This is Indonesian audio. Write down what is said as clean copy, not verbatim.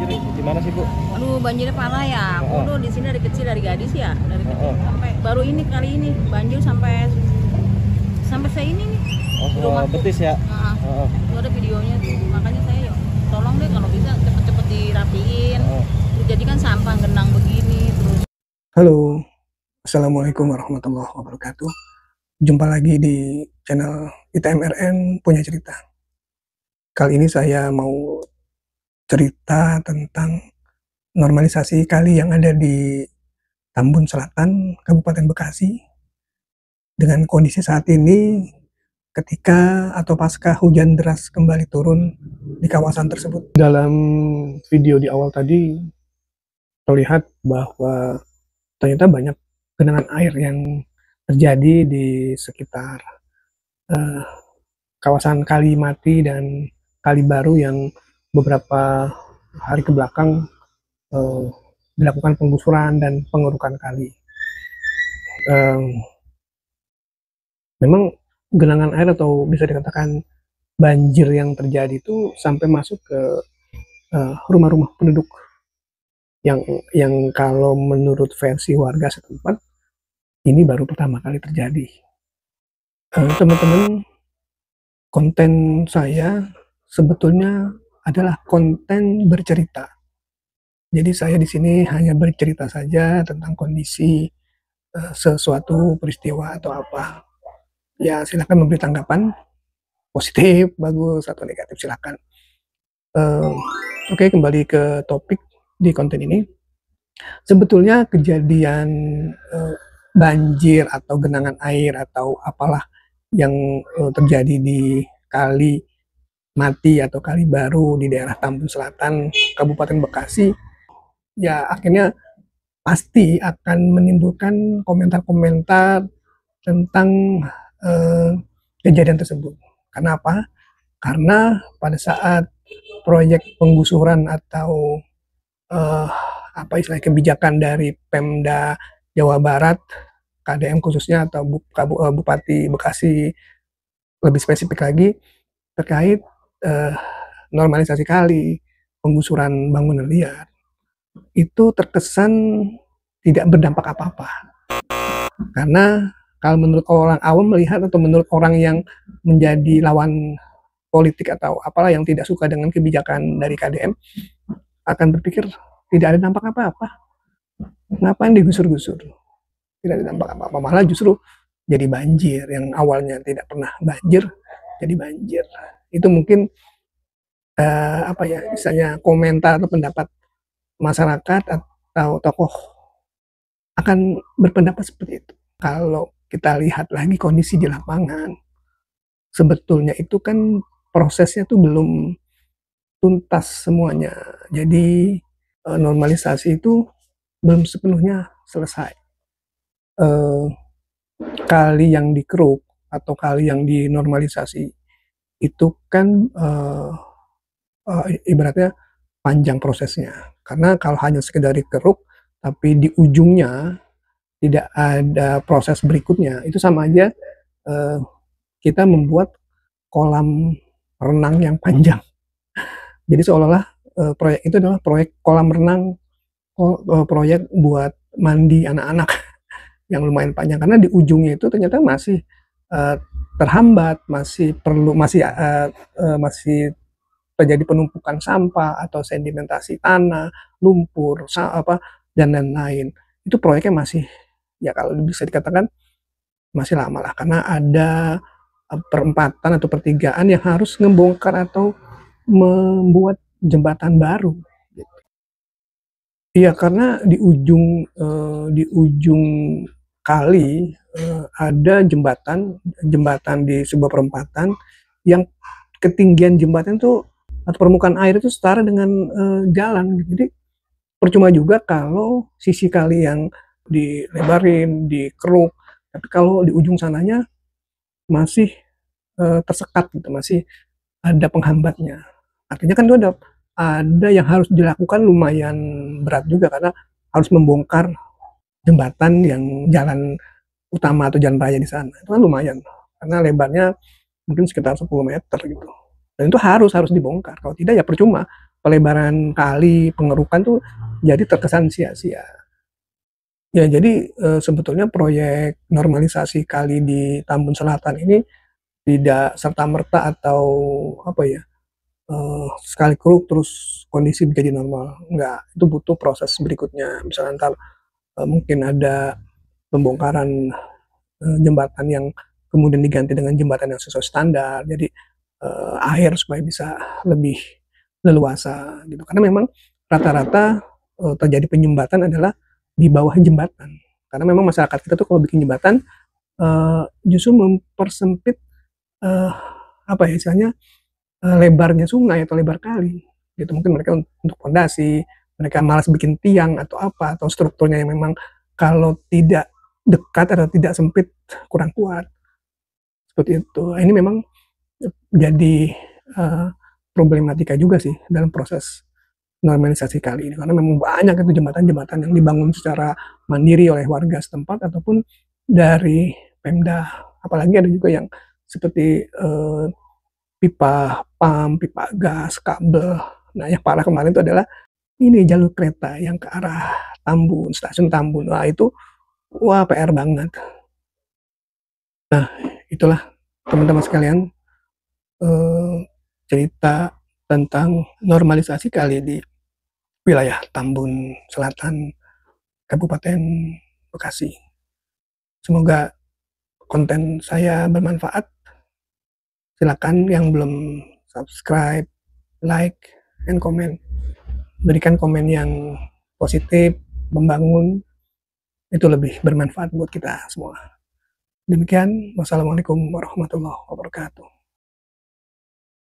banjir di mana sih, Bu? Aduh, banjirnya parah ya. Aku Oh. tuh di sini dari kecil, dari gadis ya, dari kecil sampai baru ini kali ini banjir sampai sampai saya ini nih di Oh, rumahku. betis ya. Nah, Oh. itu ada videonya tuh. Makanya saya yuk, tolong deh kalau bisa cepet-cepet dirapiin. Oh. Jadi kan sampah genang begini terus. Halo, Assalamualaikum warahmatullahi wabarakatuh. Jumpa lagi di channel ITMRN Punya Cerita. Kali ini saya mau cerita tentang normalisasi kali yang ada di Tambun Selatan, Kabupaten Bekasi. Dengan kondisi saat ini, ketika atau pasca hujan deras kembali turun di kawasan tersebut. Dalam video di awal tadi, terlihat bahwa ternyata banyak genangan air yang terjadi di sekitar kawasan Kali Mati dan Kali Baru yang beberapa hari ke belakang dilakukan penggusuran dan pengerukan kali. Memang genangan air atau bisa dikatakan banjir yang terjadi itu sampai masuk ke rumah-rumah penduduk yang kalau menurut versi warga setempat ini baru pertama kali terjadi. Teman-teman, konten saya sebetulnya adalah konten bercerita. Jadi saya di sini hanya bercerita saja tentang kondisi sesuatu peristiwa atau apa. Ya silahkan memberi tanggapan positif, bagus atau negatif silahkan. Oke, kembali ke topik di konten ini. Sebetulnya kejadian banjir atau genangan air atau apalah yang terjadi di Kali Mati atau Kali Baru di daerah Tambun Selatan, Kabupaten Bekasi, ya akhirnya pasti akan menimbulkan komentar-komentar tentang kejadian tersebut. Kenapa? Karena pada saat proyek penggusuran atau apa istilah kebijakan dari Pemda Jawa Barat, KDM khususnya atau Bupati Bekasi lebih spesifik lagi terkait normalisasi kali, penggusuran bangunan liar, itu terkesan tidak berdampak apa-apa. Karena kalau menurut orang awam melihat atau menurut orang yang menjadi lawan politik atau apalah yang tidak suka dengan kebijakan dari KDM akan berpikir tidak ada dampak apa-apa. Ngapain digusur-gusur? Tidak ada dampak apa-apa, malah justru jadi banjir yang awalnya tidak pernah banjir jadi banjir. Itu mungkin apa ya, misalnya komentar atau pendapat masyarakat atau tokoh akan berpendapat seperti itu. Kalau kita lihat lagi kondisi di lapangan, sebetulnya itu kan prosesnya tuh belum tuntas semuanya. Jadi normalisasi itu belum sepenuhnya selesai. Kali yang dikeruk atau kali yang dinormalisasi itu kan ibaratnya panjang prosesnya. Karena kalau hanya sekedar dikeruk tapi di ujungnya tidak ada proses berikutnya, itu sama aja kita membuat kolam renang yang panjang. Jadi seolah-olah proyek itu adalah proyek kolam renang, proyek buat mandi anak-anak yang lumayan panjang, karena di ujungnya itu ternyata masih terhambat, masih terjadi penumpukan sampah atau sedimentasi tanah, lumpur, dan lain-lain. Itu proyeknya masih, ya kalau bisa dikatakan masih lama lah, karena ada perempatan atau pertigaan yang harus ngebongkar atau membuat jembatan baru. Iya, karena di ujung kali ada jembatan di sebuah perempatan yang ketinggian jembatan itu atau permukaan air itu setara dengan jalan. Jadi percuma juga kalau sisi kali yang dilebarin, dikeruk, tapi kalau di ujung sananya masih tersekat gitu, masih ada penghambatnya. Artinya kan itu ada yang harus dilakukan lumayan berat juga, karena harus membongkar jembatan yang jalan utama atau jalan raya di sana. Itu kan lumayan, karena lebarnya mungkin sekitar 10 meter gitu. Dan itu harus dibongkar. Kalau tidak ya percuma. pelebaran kali, pengerukan tuh jadi terkesan sia-sia. Ya jadi sebetulnya proyek normalisasi kali di Tambun Selatan ini tidak serta-merta atau apa ya, sekali keruk terus kondisi menjadi normal, enggak. Itu butuh proses berikutnya. Misalnya entar mungkin ada pembongkaran jembatan yang kemudian diganti dengan jembatan yang sesuai standar. Jadi air supaya bisa lebih leluasa gitu. Karena memang rata-rata terjadi penyumbatan adalah di bawah jembatan. Karena memang masyarakat kita tuh kalau bikin jembatan justru mempersempit apa ya istilahnya lebarnya sungai atau lebar kali gitu. Mungkin mereka untuk fondasi, mereka malas bikin tiang atau apa, atau strukturnya yang memang kalau tidak dekat atau tidak sempit kurang kuat seperti itu. Ini memang jadi problematika juga sih dalam proses normalisasi kali ini, karena memang banyak itu jembatan-jembatan yang dibangun secara mandiri oleh warga setempat ataupun dari Pemda. Apalagi ada juga yang seperti pipa PAM, pipa gas, kabel. Nah, yang parah kemarin itu adalah ini jalur kereta yang ke arah Tambun, stasiun Tambun. Wah, itu wah PR banget. Nah, itulah teman-teman sekalian cerita tentang normalisasi kali di wilayah Tambun Selatan, Kabupaten Bekasi. Semoga konten saya bermanfaat. Silakan yang belum subscribe, like, and comment. Berikan komen yang positif, membangun, itu lebih bermanfaat buat kita semua. Demikian, wassalamualaikum warahmatullahi wabarakatuh.